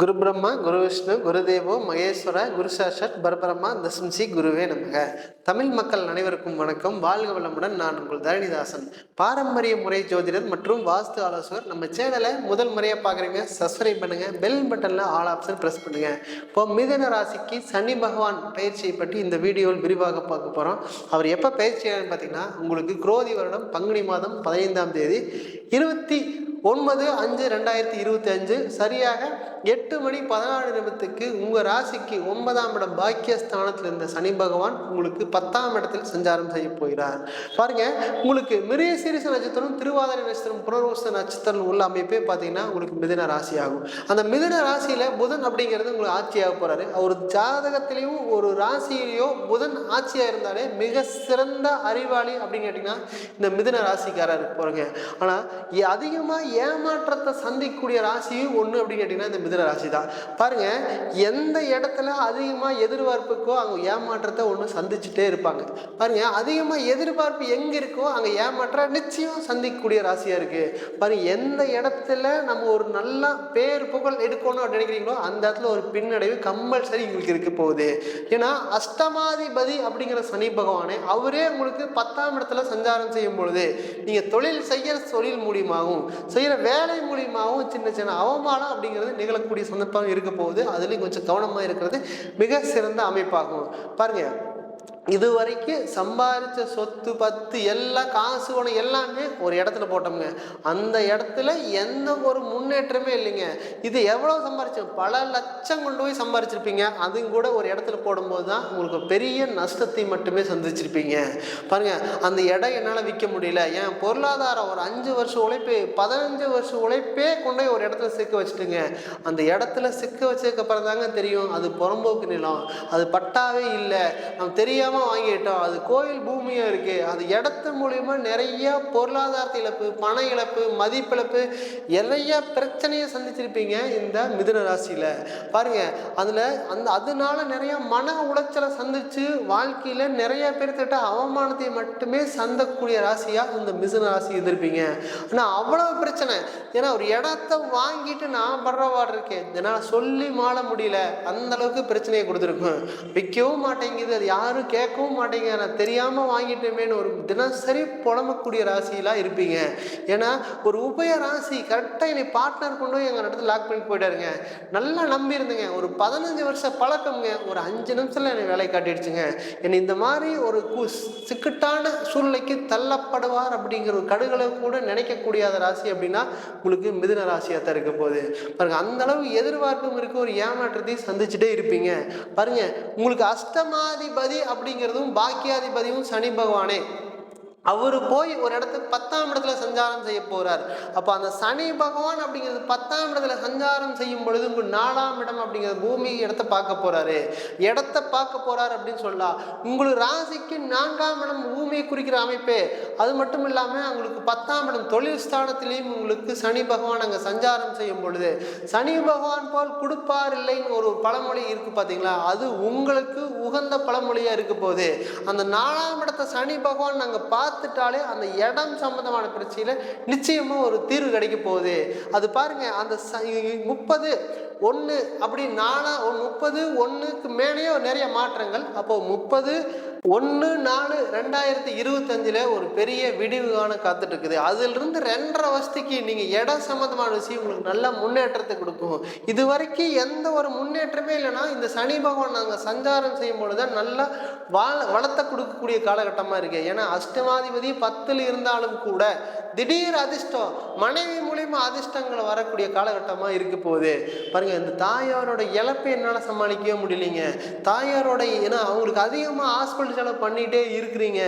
குரு பிரம்மா குரு விஷ்ணு குருதேவோ மகேஸ்வர குரு சாட்சாத் பரபிரம்மா தசம் ஸ்ரீ குருவே நமக. தமிழ் மக்கள் அனைவருக்கும் வணக்கம். வாழ்க வளமுடன். நான் உங்கள் தரணிதாசன், பாரம்பரிய முறை ஜோதிடர் மற்றும் வாஸ்து ஆலோசகர். நம்ம சேனலை முதல் முறையாக பார்க்குறீங்க, சப்ஸ்கிரைப் பண்ணுங்க, பெல் பட்டனில் ஆல் ஆப்ஷன் ப்ரெஸ் பண்ணுங்க. இப்போ மிதுன ராசிக்கு சனி பகவான் பயிற்சியை பற்றி இந்த வீடியோவில் விரிவாக பார்க்க போகிறோம். அவர் எப்போ பயிற்சியான்னு பார்த்தீங்கன்னா, உங்களுக்கு குரோதி வருடம் பங்குனி மாதம் 15ஆம் தேதி 29/5/2025 சரியாக 8:14 உங்கள் ராசிக்கு 9ஆம் இடம் பாக்கியஸ்தானத்தில் இருந்த சனி பகவான் உங்களுக்கு 10ஆம் இடத்தில் சஞ்சாரம் செய்ய போகிறார். பாருங்க, உங்களுக்கு மிருகசீரிஷ நட்சத்திரம், திருவாதிரை நட்சத்திரம், புனர்வசு நட்சத்திரம் உள்ள அமைப்பே பார்த்தீங்கன்னா உங்களுக்கு மிதுன ராசி ஆகும். அந்த மிதுன ராசியில புதன் அப்படிங்கிறது உங்களுக்கு ஆட்சியாக போறாரு. ஒரு ஜாதகத்திலையும் ஒரு ராசியிலையோ புதன் ஆட்சியாக இருந்தாலே மிக சிறந்த அறிவாளி அப்படின்னு கேட்டீங்கன்னா இந்த மிதுன ராசிக்காரர் போறீங்க. ஆனா அதிகமாக ஏமாற்றத்தை சந்திக்கக்கூடிய ராசியும் ஒன்று அப்படின்னு கேட்டீங்கன்னா இந்த மிதுன ராசி தான். பாருங்க, எந்த இடத்துல அதிகமாக எதிர்பார்ப்புக்கோ அங்கே ஏமாற்றத்தை ஒன்று சந்திச்சுட்டே இருப்பாங்க. பாருங்க, அதிகமாக எதிர்பார்ப்பு எங்கே இருக்கோ அங்கே ஏமாற்றம் நிச்சயம் சந்திக்கக்கூடிய ராசியா இருக்கு. பாருங்க, எந்த இடத்துல நம்ம ஒரு நல்ல பேர் புகழ் எடுக்கணும் அப்படின்னு நினைக்கிறீங்களோ அந்த இடத்துல ஒரு பின்னடைவு கம்பல்சரி உங்களுக்கு இருக்க போகுது. ஏன்னா அஷ்டமாதிபதி அப்படிங்கிற சனி பகவானே அவரே உங்களுக்கு 10ஆம் இடத்துல சஞ்சாரம் செய்யும் பொழுது நீங்க தொழில் செய்யற தொழில் மூலியமாகவும் செய்யற வேலை மூலியமாகவும் சின்ன சின்ன அவமானம் அப்படிங்கிறது நிகழக்கூடிய சந்தர்ப்பம் இருக்க போகுது. அதுலேயும் கொஞ்சம் கவனமாக இருக்கிறது மிக சிறந்த அமைப்பாகும். பாருங்க, இதுவரைக்கும் சம்பாதிச்ச சொத்து பத்து எல்லாம் காசு பணம் எல்லாமே ஒரு இடத்துல போட்டோம்ங்க. அந்த இடத்துல எந்த ஒரு முன்னேற்றமே இல்லைங்க. இது எவ்வளோ சம்பாரிச்சு பல லட்சம் கொண்டு போய் சம்பாரிச்சிருப்பீங்க. அதுவும் கூட ஒரு இடத்துல போடும்போது தான் உங்களுக்கு பெரிய நஷ்டத்தை மட்டுமே சந்திச்சிருப்பீங்க. பாருங்க, அந்த இடம் என்னால் விற்க முடியல, என் பொருளாதாரம் ஒரு 5 வருஷம் உழைப்பு 15 வருஷம் உழைப்பே கொண்டு போய் ஒரு இடத்துல சிக்க வச்சுட்டுங்க. அந்த இடத்துல சிக்க வச்சதுக்கு அப்புறம் தாங்க தெரியும் அது புறம்போக்கு நிலம், அது பட்டாவே இல்லை, நம்ம தெரியாம வாங்கிட்டோம், அது கோயில் பூமியா இருக்கு. அது இடத்து மூலியமா நிறைய பொருளாதார இழப்பு, பண இழப்பு, மதிப்பிழப்பு, நிறைய பிரச்சனையை சந்திச்சிருப்பீங்க இந்த மிதுன ராசியில. பாருங்க, அதனால நிறைய மன உளைச்சலை சந்திச்சு வாழ்க்கையில நிறைய பேர்கிட்ட அவமானத்தை மட்டுமே சந்தக்கூடிய ராசியா இந்த மிதுன ராசி எதிர்ப்பீங்க. ஆனா அவ்வளவு பிரச்சனை. ஏன்னா ஒரு இடத்த வாங்கிட்டு நான் படுறவாடு இருக்கேன், என்னால் சொல்லி மாள முடியல, அந்த அளவுக்கு பிரச்சனையை கொடுத்துருக்கும். விற்கவும் மாட்டேங்குது, அது யாரும் கேட்கவும் மாட்டேங்க, நான் தெரியாம வாங்கிட்டேமேன்னு ஒரு தினசரி புலம்பக்கூடிய ராசியெல்லாம் இருப்பீங்க. ஏன்னா ஒரு உபய ராசி கரெக்டாக என்னை பார்ட்னர் கொண்டு போய் எங்கள் இடத்துல லாக் பண்ணி போயிட்டாருங்க. நல்லா நம்பி இருந்துங்க, ஒரு 15 வருஷம் பழக்கம்ங்க, ஒரு 5 நிமிஷத்துல என்னை வேலை காட்டிடுச்சுங்க. என்னை இந்த மாதிரி ஒரு சிக்கட்டான சூழ்நிலைக்கு தள்ளப்படுவார் அப்படிங்கிற ஒரு கடுகளை கூட நினைக்கக்கூடிய ராசி அப்படின்னா உங்களுக்கு மிதுன ராசியாக தான் இருக்க போகுது. பாருங்க, அந்த அளவு எதிர்பார்ப்பும் இருக்கு, ஒரு ஏமாற்றத்தையும் சந்திச்சுட்டே இருப்பீங்க. பாருங்க, உங்களுக்கு அஷ்டமாதிபதி அப்படிங்கிறதும் பாக்கியாதிபதியும் சனி பகவானே அவரு போய் ஒரு இடத்துக்கு 10ஆம் இடத்துல சஞ்சாரம் செய்ய போறார். அப்போ அந்த சனி பகவான் அப்படிங்கிறது 10ஆம் இடத்துல சஞ்சாரம் செய்யும் பொழுது உங்களுக்கு 4ஆம் இடம் அப்படிங்கிறது பூமி இடத்த பார்க்க போறாரு. இடத்த பார்க்க போறாரு அப்படின்னு சொல்லலாம். உங்களுக்கு ராசிக்கு 4ஆம் இடம் பூமியை குறிக்கிற அமைப்பே. அது மட்டும் இல்லாம உங்களுக்கு 10ஆம் இடம் தொழில் ஸ்தானத்திலையும் உங்களுக்கு சனி பகவான் அங்க சஞ்சாரம் செய்யும் பொழுது சனி பகவான் போல் கொடுப்பார் இல்லைன்னு ஒரு பழமொழி இருக்கு பாத்தீங்களா, அது உங்களுக்கு உகந்த பழமொழியா இருக்க போகுது. அந்த 4ஆம் இடத்தை சனி பகவான் நாங்க பார்த்துட்டாலே அந்த இடம் சம்பந்தமான பிரச்சனையில நிச்சயமா ஒரு தீர்வு கிடைக்க போகுது. அது பாருங்க, அந்த 30/1 அப்படி 30/1க்கு மேலேயே நிறைய மாற்றங்கள். அப்போ 30/1/4/2025 ஒரு பெரிய விடிவு காண காத்துட்டு இருக்குது. அதிலிருந்து 2.5 வருஷத்துக்கு நீங்க இடம் சம்பந்தமான விஷயம் உங்களுக்கு நல்ல முன்னேற்றத்தை கொடுக்கும். இது வரைக்கும் எந்த ஒரு முன்னேற்றமே இல்லைன்னா இந்த சனி பகவான் நாங்கள் சஞ்சாரம் செய்யும் பொழுதுதான் நல்லா வளத்தை கொடுக்கக்கூடிய காலகட்டமா இருக்கு. ஏன்னா அஷ்டமாதிபதி 10ல் இருந்தாலும் கூட திடீர் அதிர்ஷ்டம், மனைவி மூலியமா அதிர்ஷ்டங்களை வரக்கூடிய காலகட்டமா இருக்க போகுது. பாருங்க, இந்த தாயாரோட இழப்பை என்னால் சமாளிக்கவே முடியலைங்க. தாயாரோட ஏன்னா அவங்களுக்கு அதிகமாக ஹாஸ்பிட்டல் செலவு பண்ணிகிட்டே இருக்கிறீங்க,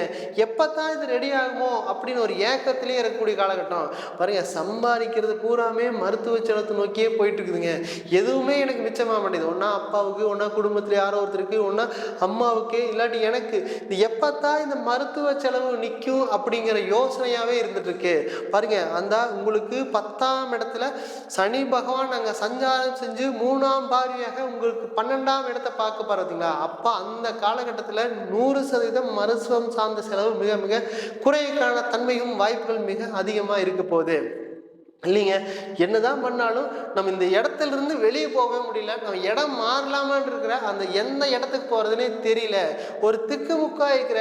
எப்போத்தான் இது ரெடி ஆகுமோ அப்படின்னு ஒரு ஏக்கத்திலேயே இருக்கக்கூடிய காலகட்டம். பாருங்க, சம்பாதிக்கிறது பூராமே மருத்துவ செலவு நோக்கியே போயிட்டு இருக்குதுங்க. எதுவுமே எனக்கு மிச்சமாக மாட்டேங்குது. ஒன்றா அப்பாவுக்கு, ஒன்றா குடும்பத்தில் யாரோ ஒருத்தருக்கு, ஒன்றா அம்மாவுக்கு, இல்லாட்டி எனக்கு. இது எப்போத்தான் இந்த மருத்துவ செலவு நிற்கும் அப்படிங்கிற யோசனையாகவே இருந்துட்டு இருக்கு. பாருங்க, அந்த உங்களுக்கு 10ஆம் இடத்துல சனி பகவான் அங்க சஞ்சாரம் செஞ்சு 3ஆம் பார்வையாக உங்களுக்கு 12ஆம் இடத்தை பார்க்க பாருங்களா. அப்ப அந்த காலகட்டத்தில் 100% மருத்துவம் சார்ந்த செலவு மிக மிக குறைக்கான தன்மையும் வாய்ப்புகள் மிக அதிகமா இருக்க போகுது. இல்லைங்க. என்னதான் பண்ணாலும் நம்ம இந்த இடத்துல இருந்து வெளியே போகவே முடியல. நம்ம இடம் மாறலாமான்னு இருக்கிற அந்த எந்த இடத்துக்கு போகிறதுனே தெரியல. ஒரு திக்குமுக்கா இருக்கிற.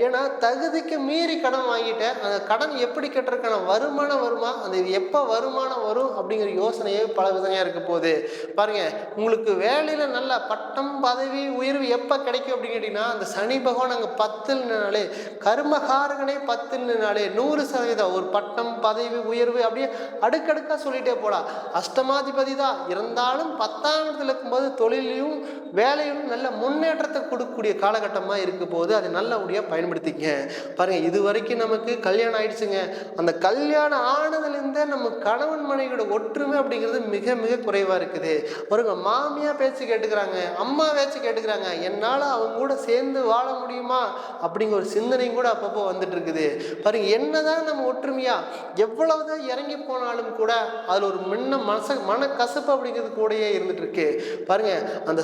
ஏன்னா தகுதிக்கு மீறி கடன் வாங்கிட்டேன். அந்த கடன் எப்படி கட்டுறதுக்கான வருமானம் வருமா, அது எப்போ வருமானம் வரும் அப்படிங்கிற யோசனையே பல விதமாக இருக்க போகுது. பாருங்க, உங்களுக்கு வேலையில் நல்ல பட்டம் பதவி உயர்வு எப்போ கிடைக்கும் அப்படின்னு கேட்டிங்கன்னா, அந்த சனி பகவான் அங்கே 10 கர்மகாரகனே 10 100% ஒரு பட்டம் பதவி உயர்வு அப்படியே அடுக்கடுக்கா சொல்லிட்டே போலாம். அஷ்டமாதிபதி தான் இருந்தாலும் 10ஆம் இடத்துல இருக்கும்போது தொழிலையும் வேலையும் நல்ல முன்னேற்றத்தை கொடுக்கக்கூடிய காலகட்டமாக இருக்க போது அதை நல்லபடியாக பயன்படுத்திக்க. பாருங்க, இது வரைக்கும் நமக்கு கல்யாணம் ஆயிடுச்சுங்க. அந்த கல்யாணம் ஆனதுலேருந்தே நம்ம கணவன் மனைவியோட ஒற்றுமை அப்படிங்கிறது மிக மிக குறைவாக இருக்குது. பாருங்க, மாமியா பேச்சு கேட்டுக்கிறாங்க, அம்மா பேச்சு கேட்டுக்கிறாங்க, என்னால் அவங்க கூட சேர்ந்து வாழ முடியுமா அப்படிங்கிற ஒரு சிந்தனையும் கூட அப்பப்போ வந்துட்டு இருக்குது. பாருங்க, என்னதான் நம்ம ஒற்றுமையா எவ்வளவுதான் இறங்கி போனாலும் கூட அதுல ஒரு மன கசப்பு அப்படிங்கிறது கூடயே இருந்துட்டு இருக்கு. பாருங்க, அந்த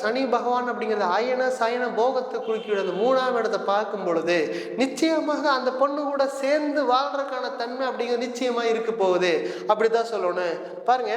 சனி பகவான் அப்படிங்கிறது அயன சயன போகத்தை குறிக்கிற அந்த 3ஆம் இடத்தை பார்க்கும் பொழுது நிச்சயமாக அந்த பொண்ணு கூட சேர்ந்து வாழ்றதுக்கான தன்மை அப்படிங்கிறது நிச்சயமா இருக்க போகுது. அப்படித்தான் சொல்லணும். பாருங்க,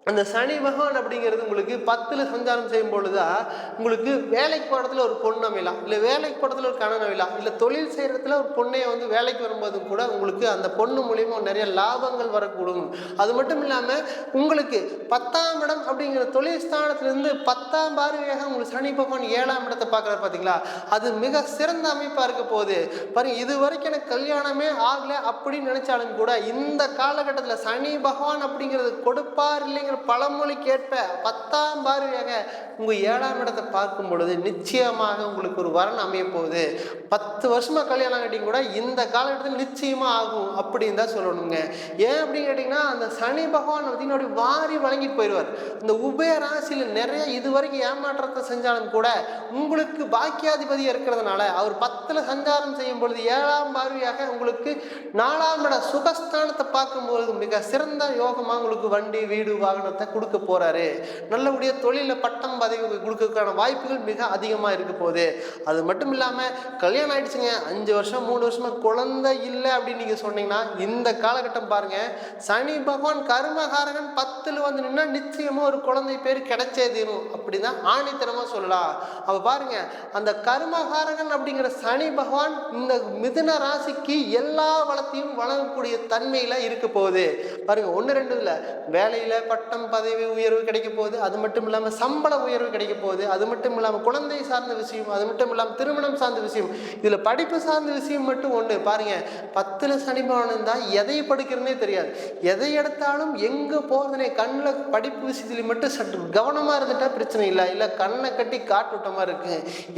அந்த சனி பகவான் அப்படிங்கிறது உங்களுக்கு 10ல் சஞ்சாரம் செய்யும் பொழுதுதான் உங்களுக்கு வேலைக்கு போகிறதுல ஒரு பொண்ணு அமையலாம், இல்லை வேலைக்கு போகிறதுல ஒரு கணவன் அமையலாம், இல்லை தொழில் செய்கிறதுல ஒரு பொண்ணையை வந்து வேலைக்கு வரும்போது கூட உங்களுக்கு அந்த பொண்ணு மூலியமாக நிறைய லாபங்கள் வரக்கூடும். அது மட்டும் இல்லாமல் உங்களுக்கு 10ஆம் இடம் அப்படிங்கிற தொழில் ஸ்தானத்திலிருந்து 10ஆம் பார்வையாக உங்களுக்கு சனி பகவான் 7ஆம் இடத்தை பார்க்குறது பார்த்தீங்களா, அது மிக சிறந்த அமைப்பாக இருக்க போகுது. பாருங்க, இது வரைக்கும் எனக்கு கல்யாணமே ஆகலை அப்படின்னு நினைச்சாலும் கூட இந்த காலகட்டத்தில் சனி பகவான் அப்படிங்கிறது கொடுப்பார் இல்லைங்கிற பழமொழி கேட்ப 10ஆம் பார்வையாக உங்க 7ஆம் இடத்தை பார்க்கும் பொழுது நிச்சயமாக உங்களுக்கு ஒரு வரன் அமைய போகுது. 10 வருஷமா கல்யாணம் கட்டிங்க கூட இந்த காலகட்டத்தில் நிச்சயமா ஆகும் அப்படின்னு தான் சொல்லணுங்க. ஏன் அப்படின்னு கேட்டீங்கன்னா, அந்த சனி பகவான் பார்த்தீங்கன்னா வாரி வழங்கிட்டு போயிடுவார். இந்த உபய ராசியில் நிறைய இது வரைக்கும் ஏமாற்றத்தை செஞ்சாலும் கூட உங்களுக்கு பாக்கியாதிபதியாக இருக்கிறதுனால அவர் 10ல் சஞ்சாரம் செய்யும் பொழுது 7ஆம் பார்வையாக உங்களுக்கு 4ஆம் இட சுகஸ்தானத்தை பார்க்கும்போது மிக சிறந்த யோகமாக உங்களுக்கு வண்டி வீடு வாகனம் கொடுக்க போறாரு. நல்லபடியா தொழில பட்டம் பதவி கொடுக்கறதுக்கான வாய்ப்புகள் மிக அதிகமா இருக்க போகுது. அது மட்டும் இல்லாம கல்யாணம் ஆயிடுச்சுங்க, 5 வருஷம் 3 வருஷமா குழந்தை இல்லை அப்படின்னு நீங்க சொன்னீங்கன்னா இந்த காலகட்டம் பாருங்க, சனி பகவான் கர்மகாரகன் 10ல் வந்து நின்னா நிச்சயமா ஒரு குழந்தை பேர் கிடைச்சே தீரும் அப்படிதான் ஆணித்தனமா சொல்லலாம். அப்ப பாருங்க, அந்த கர்மகாரகன் அப்படிங்கிற சனி பகவான் இந்த மிதுன ராசிக்கு எல்லா வளத்தையும் வழங்கக்கூடிய தன்மையில இருக்க போகுது. பாருங்க, 1-2 இல்ல, வேலையில பட்டம் பதவி உயர்வு கிடைக்க போகுது. அது மட்டும் இல்லாம சம்பள உயர்வு கிடைக்க போகுது. அது மட்டும் இல்லாம குழந்தை சார்ந்த விஷயம், அது மட்டும் இல்லாம திருமணம் சார்ந்த விஷயம், இதுல படிப்பு சார்ந்த விஷயம் மட்டும் ஒண்ணு. பாருங்க, 10ல் சனி பகவான் இருந்தா எதை படிக்கிறதுனே தெரியாது, எதை எடுத்தாலும் எங்க போறதுனே கண்ணில் படிப்பு விஷயத்துல மட்டும் சற்று கவனமா இருந்துட்டா பிரச்சனை இல்லை, இல்ல கண்ணை கட்டி காட்டுட்டமா இருக்கு,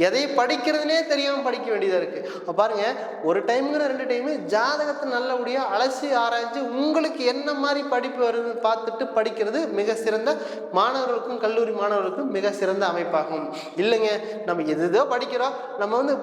எதை படிக்கிறதுனே தெரியாம படிக்க வேண்டியதா இருக்கு. பாருங்க, ஒரு டைம்ங்கிற 2 டைம் ஜாதகத்தை நல்லபடியா அலசி ஆராய்ச்சி உங்களுக்கு என்ன மாதிரி படிப்பு வருது பார்த்துட்டு படிக்கிறது மிக சிறந்த மாணவர்களுக்கும் கல்லூரி மாணவர்களுக்கும் மிக சிறந்த அமைப்பாகும். இல்லைங்க, நம்ம எதுதோ படிக்கிறோம், நம்ம வந்து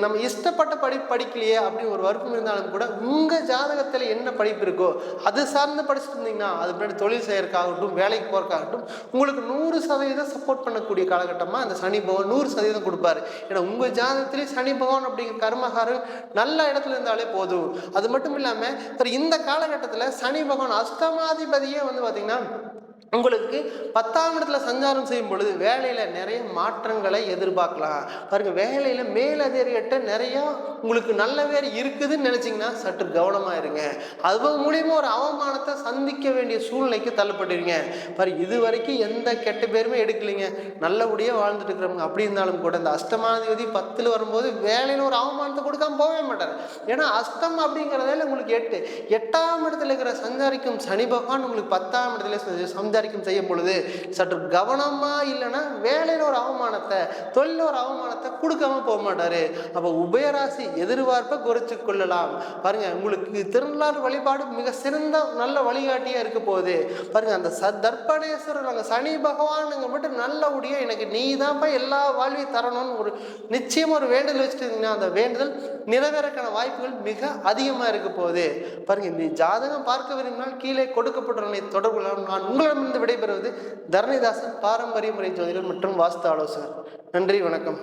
நம்ம இஷ்டப்பட்ட படிக்கலையே அப்படின்னு ஒரு வருத்தம் இருந்தாலும் கூட உங்க ஜாதகத்தில் என்ன படிப்பு இருக்கோ அது சார்ந்து படிச்சுட்டு இருந்தீங்கன்னா அது பின்னாடி தொழில் செய்யறதுக்காகட்டும் வேலைக்கு போறதுக்காகட்டும் உங்களுக்கு 100% சப்போர்ட் பண்ணக்கூடிய காலகட்டமா அந்த சனி பகவான் 100% கொடுப்பாரு. ஏன்னா உங்க ஜாதகத்திலே சனி பகவான் அப்படிங்கிற கர்மகாரன் நல்ல இடத்துல இருந்தாலே போதும். அது மட்டும் இல்லாம இந்த காலகட்டத்தில் சனி பகவான் அஷ்டமாதிபதியே வந்து பார்த்தீங்கன்னா உங்களுக்கு 10ஆம் இடத்துல சஞ்சாரம் செய்யும் பொழுது வேலையில நிறைய மாற்றங்களை எதிர்பார்க்கலாம். பாருங்க, வேலையில மேலதிகாரிகிட்ட நிறைய உங்களுக்கு நல்ல வேலை இருக்குதுன்னு நினைச்சீங்கன்னா சற்று கவனமா இருங்க. அது மூலியமா ஒரு அவமானத்தை சந்திக்க வேண்டிய சூழ்நிலைக்கு தள்ளப்பட்டுருங்க. பாருங்க, இது வரைக்கும் எந்த கெட்ட பேருமே எடுக்கலைங்க, நல்லபடியா வாழ்ந்துட்டு இருக்கிறவங்க. அப்படி இருந்தாலும் கூட இந்த அஷ்டமாதிபதி 10ல் வரும்போது வேலையில ஒரு அவமானத்தை கொடுக்காம போகவே மாட்டார். ஏன்னா அஷ்டம் அப்படிங்கிறதால உங்களுக்கு 8ஆம் இடத்துல இருக்கிற சஞ்சாரிக்கும் சனி பகவான் உங்களுக்கு 10ஆம் இடத்துல சஞ்சாரிக்கும் செய்யும் பொழுது சற்று கவனமா இல்லைன்னா வேலையில ஒரு அவமானத்தை தொழில ஒரு அவமானத்தை கொடுக்காம போக மாட்டாரு. அப்ப உபயராசி எதிர்பார்ப்பை குறைச்சு கொள்ளலாம். பாருங்க, உங்களுக்கு திருநள்ளாறு வழிபாடு மிக சிறந்த நல்ல வழிகாட்டியா இருக்க போகுது. பாருங்க, அந்த தர்ப்பணேஸ்வரர் அங்க சனி பகவான் மட்டும் நல்லபடியா எனக்கு நீ தான்ப்பா எல்லா வாழ்வையும் தரணும்னு ஒரு நிச்சயமா ஒரு வேண்டுதல் வச்சுட்டீங்கன்னா அந்த வேண்டுதல் நிறைவேறக்கான வாய்ப்புகள் மிக அதிகமா இருக்க போகுது. பாருங்க, இந்த ஜாதகம் பார்க்க விரும்பினால் கீழே கொடுக்கப்பட்டுள்ளதை தொடர்பு கொள்ளலாம். நான் உங்களிடமிருந்து விடைபெறுவது தரணிதாசன், பாரம்பரிய முறை ஜோதிடர் மற்றும் வாஸ்து ஆலோசகர். நன்றி, வணக்கம்.